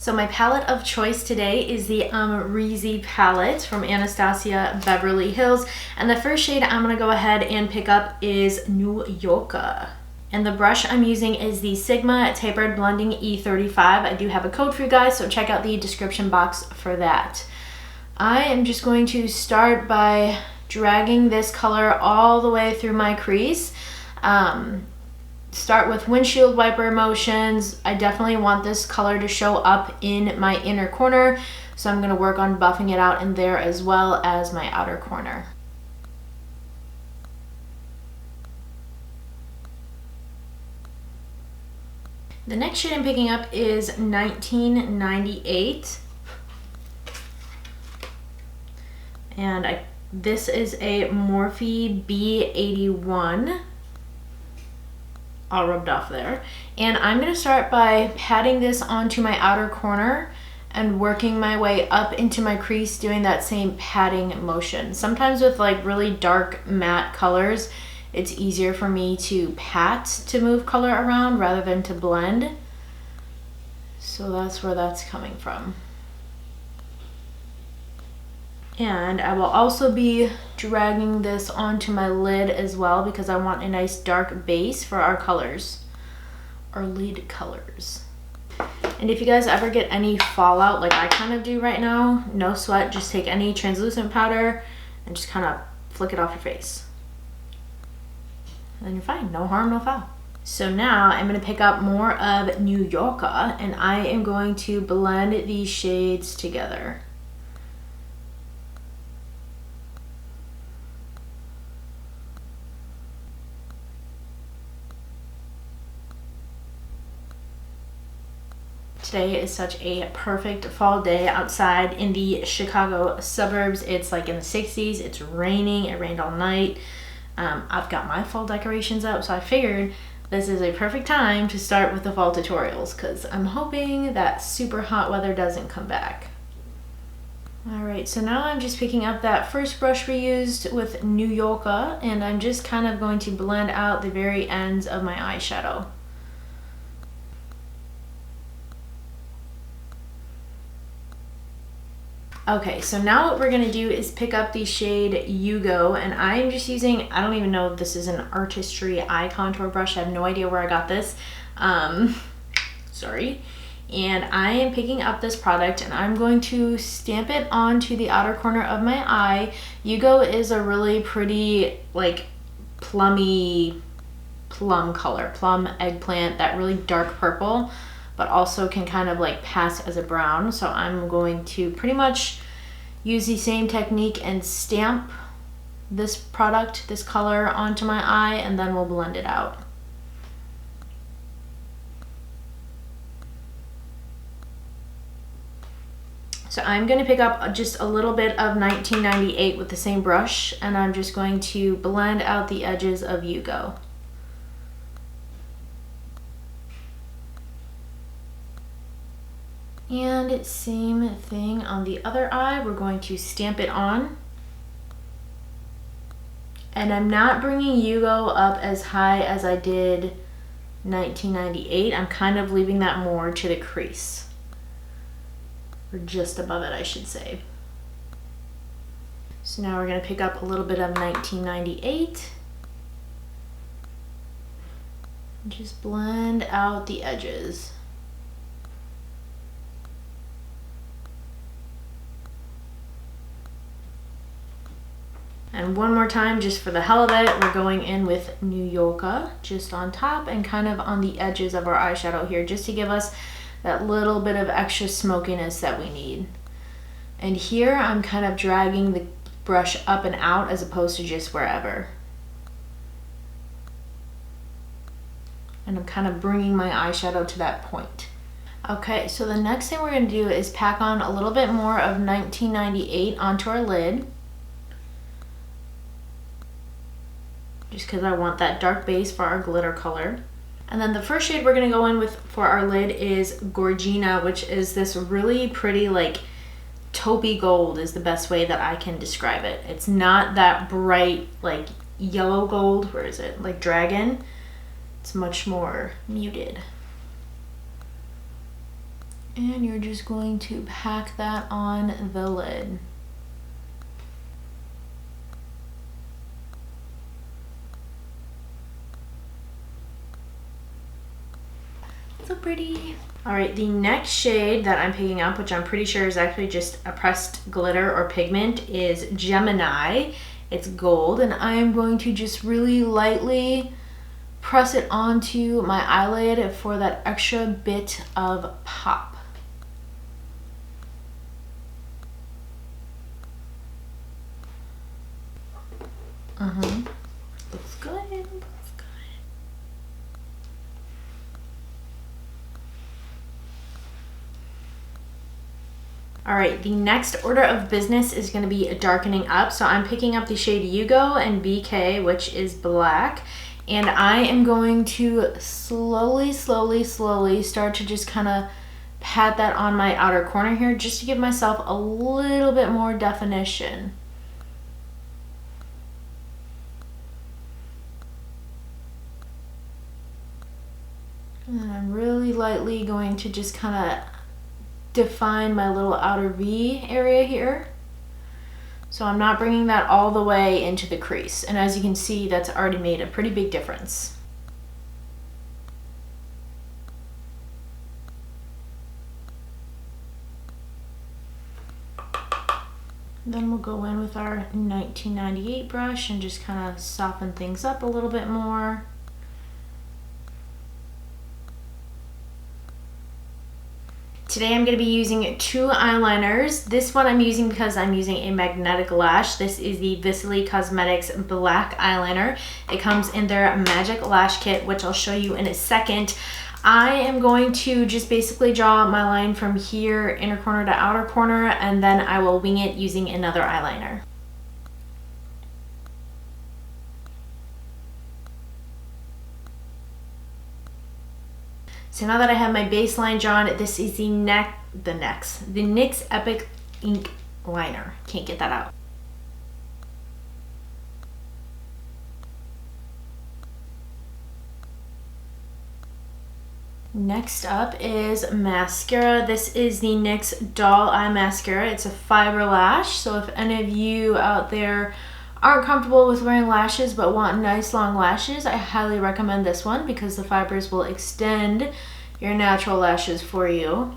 So my palette of choice today is the Reezy palette from Anastasia Beverly Hills. And the first shade I'm going to go ahead and pick up is New Yorker. And the brush I'm using is the Sigma Tapered Blending E35. I do have a code for you guys, so check out the description box for that. I am just going to start by dragging this color all the way through my crease. Start with windshield wiper motions. I definitely want this color to show up in my inner corner, so I'm going to work on buffing it out in there as well as my outer corner. The next shade I'm picking up is 1998, and this is a Morphe B81. All rubbed off there. And I'm going to start by patting this onto my outer corner and working my way up into my crease, doing that same patting motion. Sometimes with like really dark matte colors, it's easier for me to pat to move color around rather than to blend. So that's where that's coming from. And I will also be dragging this onto my lid as well because I want a nice dark base for our colors, our lid colors. And if you guys ever get any fallout like I kind of do right now, no sweat, just take any translucent powder and just kind of flick it off your face. And then you're fine, no harm, no foul. So now I'm going to pick up more of New Yorker and I am going to blend these shades together. Today is such a perfect fall day outside in the Chicago suburbs. It's like in the 60s, it's raining, it rained all night. I've got my fall decorations up, so I figured this is a perfect time to start with the fall tutorials because I'm hoping that super hot weather doesn't come back. Alright, so now I'm just picking up that first brush we used with New Yorker and I'm just kind of going to blend out the very ends of my eyeshadow. Okay, so now what we're gonna do is pick up the shade Yugo, and I'm just using, I don't even know if this is an Artistry eye contour brush. I have no idea where I got this. Sorry. And I am picking up this product and I'm going to stamp it onto the outer corner of my eye. Yugo is a really pretty, like, plummy plum color, plum eggplant, that really dark purple, but also can kind of like pass as a brown. So I'm going to pretty much use the same technique and stamp this product, this color, onto my eye, and then we'll blend it out. So I'm going to pick up just a little bit of 1998 with the same brush, and I'm just going to blend out the edges of Yugo. And same thing on the other eye, we're going to stamp it on. And I'm not bringing Yugo up as high as I did 1998. I'm kind of leaving that more to the crease. Or just above it, I should say. So now we're going to pick up a little bit of 1998. And just blend out the edges. And one more time, just for the hell of it, we're going in with New Yorker just on top and kind of on the edges of our eyeshadow here, just to give us that little bit of extra smokiness that we need. And here I'm kind of dragging the brush up and out as opposed to just wherever. And I'm kind of bringing my eyeshadow to that point. Okay, so the next thing we're going to do is pack on a little bit more of 1998 onto our lid. Just because I want that dark base for our glitter color. And then the first shade we're going to go in with for our lid is Gorgina, which is this really pretty, like, taupey gold is the best way that I can describe it. It's not that bright, like, yellow gold, where is it, like dragon. It's much more muted. And you're just going to pack that on the lid. So pretty. All right, the next shade that I'm picking up, which I'm pretty sure is actually just a pressed glitter or pigment, is Gemini. It's gold, and I'm going to just really lightly press it onto my eyelid for that extra bit of pop. Looks good. Looks good. All right, the next order of business is going to be Darkening Up. So I'm picking up the shade Yugo and BK, which is black. And I am going to slowly start to just kind of pat that on my outer corner here, just to give myself a little bit more definition. And then I'm really lightly going to just kind of define my little outer V area here. So I'm not bringing that all the way into the crease. And as you can see, that's already made a pretty big difference. Then we'll go in with our 1998 brush and just kind of soften things up a little bit more. Today I'm going to be using two eyeliners. This one I'm using because I'm using a magnetic lash. This is the Vicily Cosmetics black eyeliner. It comes in their magic lash kit, which I'll show you in a second. I am going to just basically draw my line from here, inner corner to outer corner, and then I will wing it using another eyeliner. So now that I have my baseline drawn, this is the NYX Epic Ink Liner. Can't get that out. Next up is mascara. This is the NYX Doll Eye Mascara. It's a fiber lash, so if any of you out there aren't comfortable with wearing lashes but want nice long lashes, I highly recommend this one because the fibers will extend your natural lashes for you.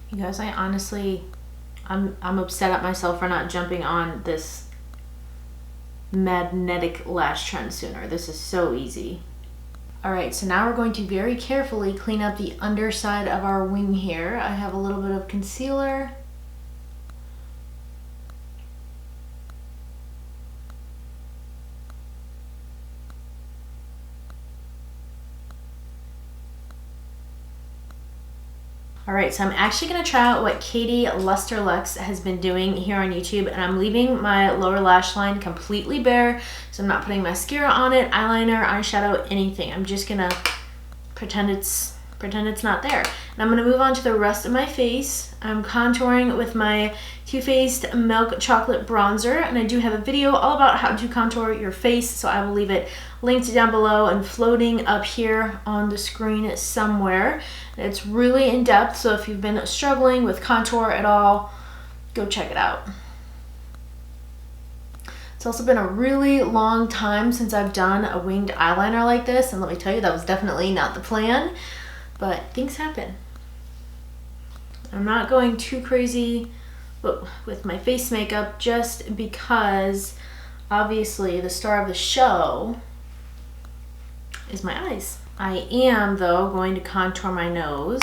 You guys, I honestly, I'm upset at myself for not jumping on this magnetic lash trend sooner. This is so easy. All right, so now we're going to very carefully clean up the underside of our wing here. I have a little bit of concealer. All right, so I'm actually gonna try out what Katie Luster-Lux has been doing here on YouTube, and I'm leaving my lower lash line completely bare, so I'm not putting mascara on it, eyeliner, eyeshadow, anything. I'm just gonna pretend it's not there. And I'm gonna move on to the rest of my face. I'm contouring with my Too Faced Milk Chocolate Bronzer, and I do have a video all about how to contour your face, so I will leave it linked down below and floating up here on the screen somewhere. It's really in depth, so if you've been struggling with contour at all, go check it out. It's also been a really long time since I've done a winged eyeliner like this, and let me tell you, that was definitely not the plan, but things happen. I'm not going too crazy with my face makeup just because obviously the star of the show is my eyes. I am, though, going to contour my nose.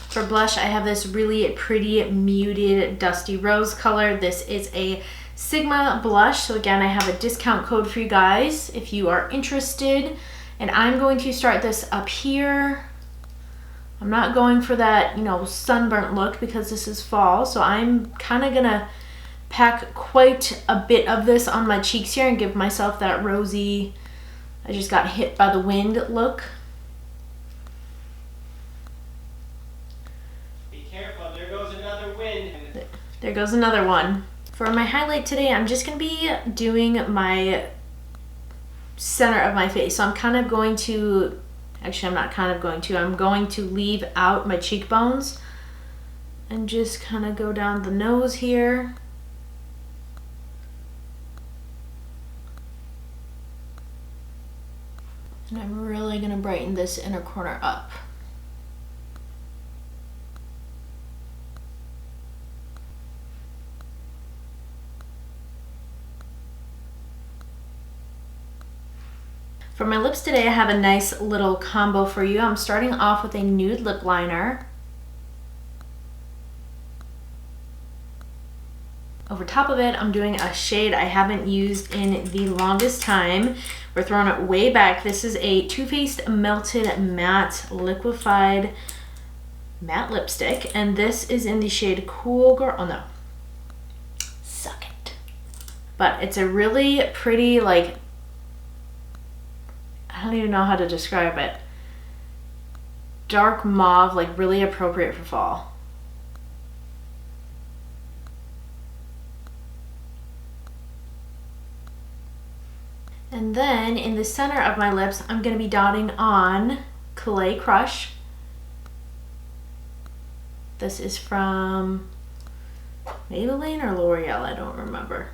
For blush, I have this really pretty muted dusty rose color. This is a Sigma blush. So again, I have a discount code for you guys if you are interested. And I'm going to start this up here I'm not going for that, you know, sunburnt look because this is fall. So I'm kind of gonna pack quite a bit of this on my cheeks here and give myself that rosy, I just got hit by the wind look. Be careful, there goes another wind. There goes another one. For my highlight today, I'm just gonna be doing my center of my face. So I'm kind of going to, actually I'm not kind of going to, I'm going to leave out my cheekbones and just kind of go down the nose here. And I'm really gonna brighten this inner corner up. For my lips today, I have a nice little combo for you. I'm starting off with a nude lip liner. Over top of it, I'm doing a shade I haven't used in the longest time. We're throwing it way back. This is a Too Faced Melted Matte Liquefied Matte Lipstick, and this is in the shade Cool Girl. Oh no, Suck It. But it's a really pretty, like, I don't even know how to describe it. Dark mauve, like really appropriate for fall. And then in the center of my lips, I'm going to be dotting on Clay Crush. This is from Maybelline or L'Oreal, I don't remember.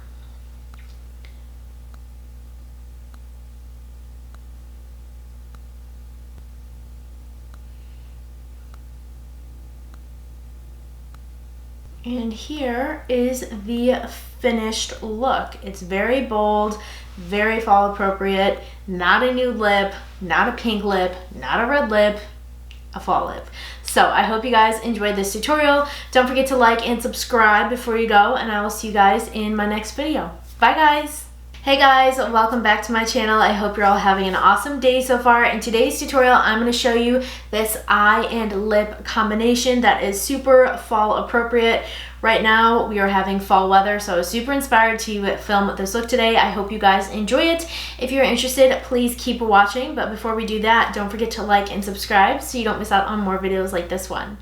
And here is the finished look. It's very bold, very fall appropriate, not a nude lip, not a pink lip, not a red lip, a fall lip. So I hope you guys enjoyed this tutorial. Don't forget to like and subscribe before you go, and I will see you guys in my next video. Bye guys. Hey guys, welcome back to my channel. I hope you're all having an awesome day so far. In today's tutorial, I'm going to show you this eye and lip combination that is super fall appropriate. Right now, we are having fall weather, so I was super inspired to film this look today. I hope you guys enjoy it. If you're interested, please keep watching. But before we do that, don't forget to like and subscribe so you don't miss out on more videos like this one.